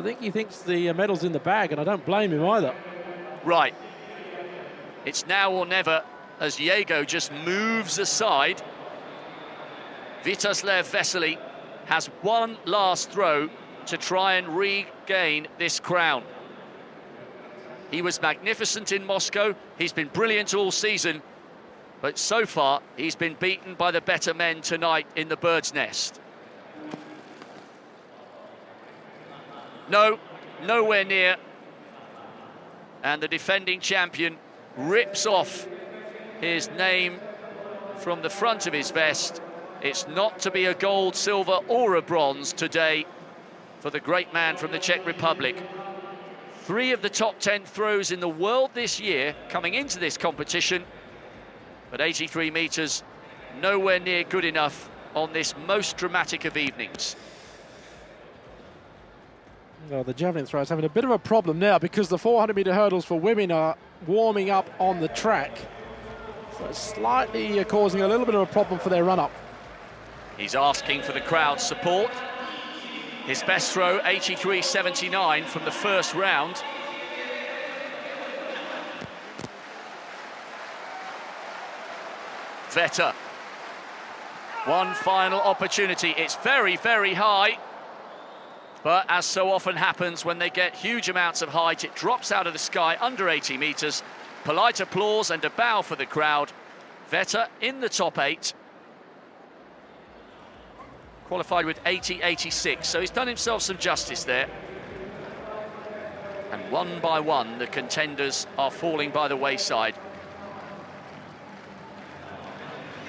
think he thinks the medal's in the bag, and I don't blame him either. Right. It's now or never as Diego just moves aside. Vítězslav Veselý has one last throw to try and regain this crown. He was magnificent in Moscow. He's been brilliant all season. But so far, he's been beaten by the better men tonight in the Bird's Nest. No, nowhere near. And the defending champion rips off his name from the front of his vest. It's not to be a gold, silver or a bronze today for the great man from the Czech Republic. 3 of the top 10 throws in the world this year coming into this competition, but 83 metres nowhere near good enough on this most dramatic of evenings. Well, the javelin throw is having a bit of a problem now because the 400-metre hurdles for women are warming up on the track. So it's slightly causing a little bit of a problem for their run-up. He's asking for the crowd's support. His best throw, 83.79 from the first round. Vetter. One final opportunity. It's very, very high. But as so often happens when they get huge amounts of height, it drops out of the sky under 80 metres. Polite applause and a bow for the crowd. Vetter in the top 8. Qualified with 80.86, so he's done himself some justice there. And one by one, the contenders are falling by the wayside.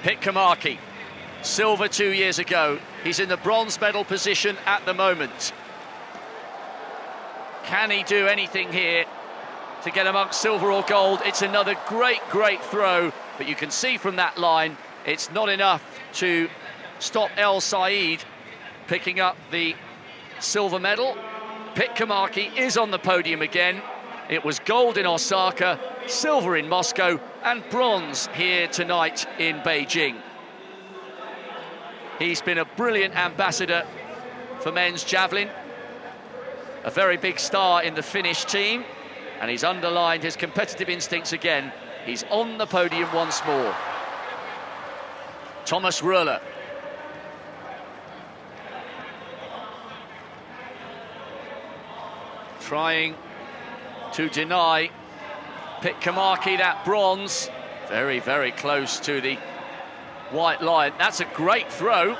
Pitkämäki, silver 2 years ago. He's in the bronze medal position at the moment. Can he do anything here to get amongst silver or gold? It's another great, great throw, but you can see from that line, it's not enough to stop El Said picking up the silver medal. Pitkämäki is on the podium again. It was gold in Osaka, silver in Moscow, and bronze here tonight in Beijing. He's been a brilliant ambassador for men's javelin, a very big star in the Finnish team, and he's underlined his competitive instincts again. He's on the podium once more. Thomas Röhle. Trying to deny Pitkämäki that bronze. Very, very close to the white line. That's a great throw.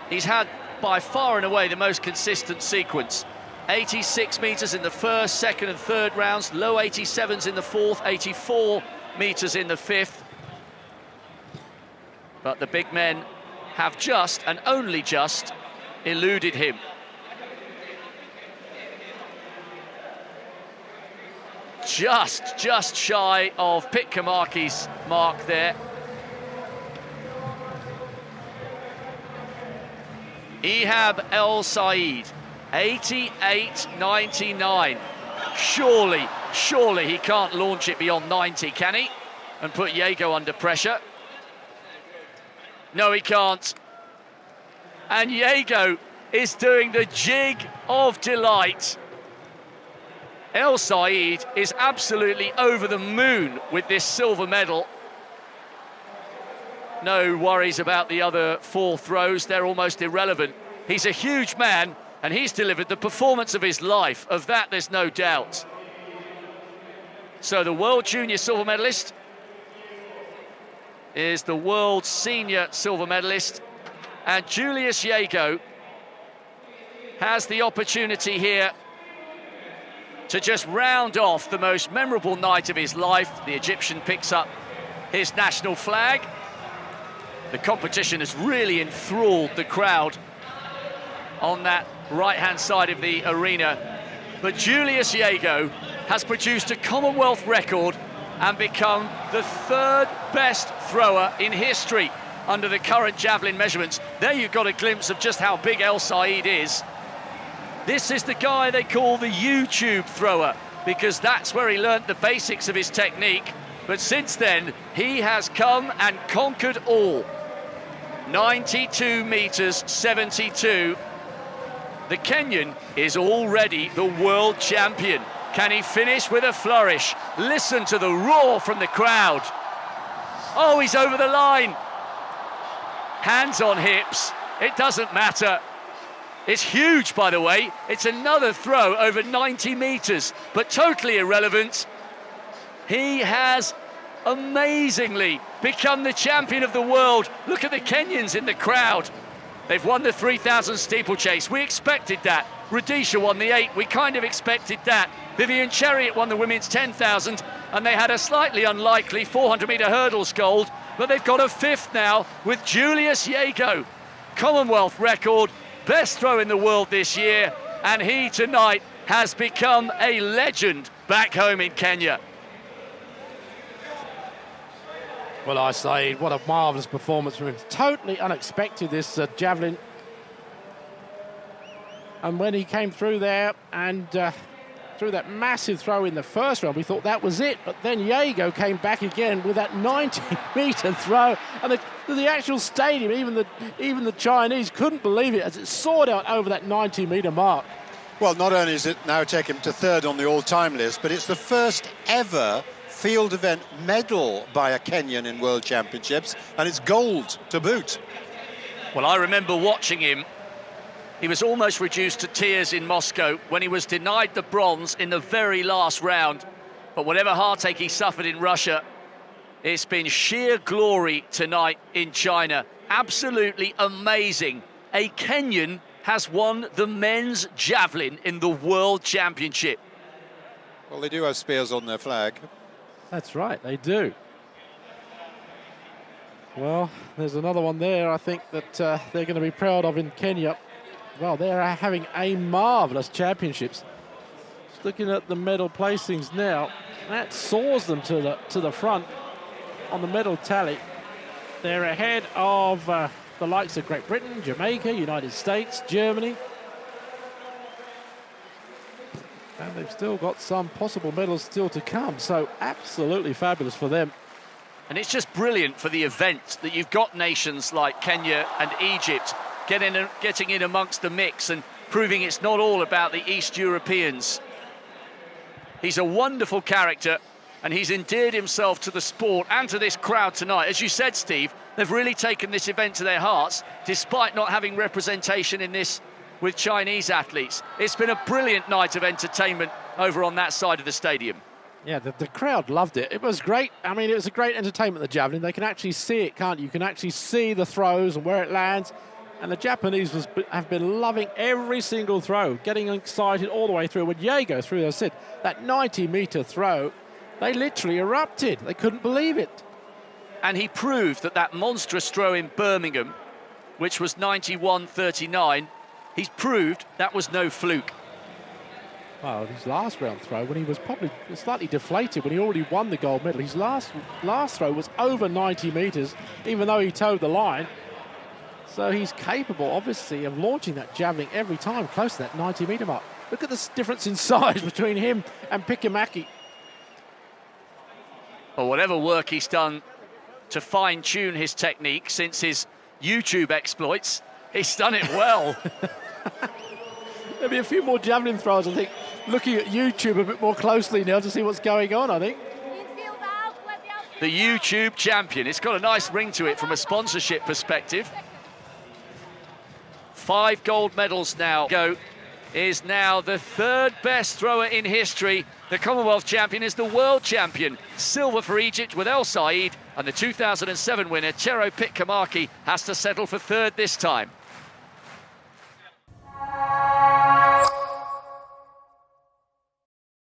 He's had by far and away the most consistent sequence. 86 metres in the first, second and third rounds, low 87s in the fourth, 84 metres in the fifth. But the big men have just, and only just, eluded him. Just shy of Pitkämäki's mark there. Ihab El Said, 88.99. Surely he can't launch it beyond 90, can he? And put Diego under pressure. No, he can't. And Diego is doing the jig of delight. El Said is absolutely over the moon with this silver medal. No worries about the other 4 throws, they're almost irrelevant. He's a huge man, and he's delivered the performance of his life. Of that, there's no doubt. So the World Junior silver medalist is the World Senior silver medalist, and Julius Diego has the opportunity here to just round off the most memorable night of his life. The Egyptian picks up his national flag. The competition has really enthralled the crowd on that right-hand side of the arena. But Julius Diego has produced a Commonwealth record and become the 3rd best thrower in history under the current javelin measurements. There you've got a glimpse of just how big El Said is. This is the guy they call the YouTube thrower, because that's where he learnt the basics of his technique. But since then, he has come and conquered all. 92 metres 72. The Kenyan is already the world champion. Can he finish with a flourish? Listen to the roar from the crowd. Oh, he's over the line. Hands on hips. It doesn't matter. It's huge, by the way. It's another throw over 90 meters, but totally irrelevant. He has amazingly become the champion of the world. Look at the Kenyans in the crowd. They've won the 3,000 steeplechase. We expected that. Rudisha won the 8. We kind of expected that. Vivian Chariot won the women's 10,000, and they had a slightly unlikely 400-meter hurdles gold, but they've got a 5th now with Julius Yego. Commonwealth record, best throw in the world this year, and he tonight has become a legend back home in Kenya. Well, I say, what a marvellous performance from him. Totally unexpected, this javelin. And when he came through there and threw that massive throw in the first round, we thought that was it. But then Yego came back again with that 90-meter throw. And the actual stadium, even the Chinese, couldn't believe it as it soared out over that 90-meter mark. Well, not only is it now taken him to 3rd on the all-time list, but it's the first ever field event medal by a Kenyan in World Championships, and it's gold to boot. Well, I remember watching him. He was almost reduced to tears in Moscow when he was denied the bronze in the very last round. But whatever heartache he suffered in Russia, it's been sheer glory tonight in China. Absolutely amazing. A Kenyan has won the men's javelin in the World Championship. Well, they do have spears on their flag. That's right, they do. Well, there's another one there, I think, that they're going to be proud of in Kenya. Well, they're having a marvellous championships. Just looking at the medal placings now, that soars them to the front on the medal tally. They're ahead of the likes of Great Britain, Jamaica, United States, Germany. And they've still got some possible medals still to come, so absolutely fabulous for them. And it's just brilliant for the event that you've got nations like Kenya and Egypt getting in amongst the mix and proving it's not all about the East Europeans. He's a wonderful character, and he's endeared himself to the sport and to this crowd tonight. As you said, Steve, they've really taken this event to their hearts, despite not having representation in this with Chinese athletes. It's been a brilliant night of entertainment over on that side of the stadium. Yeah, the crowd loved it. It was great. I mean, it was a great entertainment, the javelin. They can actually see it, can't you? You can actually see the throws and where it lands. And the Japanese have been loving every single throw, getting excited all the way through. When Yego threw, as I said, that 90-meter throw, they literally erupted. They couldn't believe it. And he proved that monstrous throw in Birmingham, which was 91.39, he's proved that was no fluke. Well, his last round throw, when he was probably slightly deflated, when he already won the gold medal, his last throw was over 90 metres, even though he towed the line. So he's capable, obviously, of launching that javelin every time close to that 90-metre mark. Look at the difference in size between him and Pikamaki. Well, whatever work he's done to fine-tune his technique since his YouTube exploits, he's done it well. There'll be a few more javelin throws, I think, looking at YouTube a bit more closely now to see what's going on, I think. The YouTube champion. It's got a nice ring to it from a sponsorship perspective. 5 gold medals now. Go is now the 3rd best thrower in history. The Commonwealth champion is the world champion. Silver for Egypt with El Said, and the 2007 winner, Chero Pitkamaki, has to settle for 3rd this time.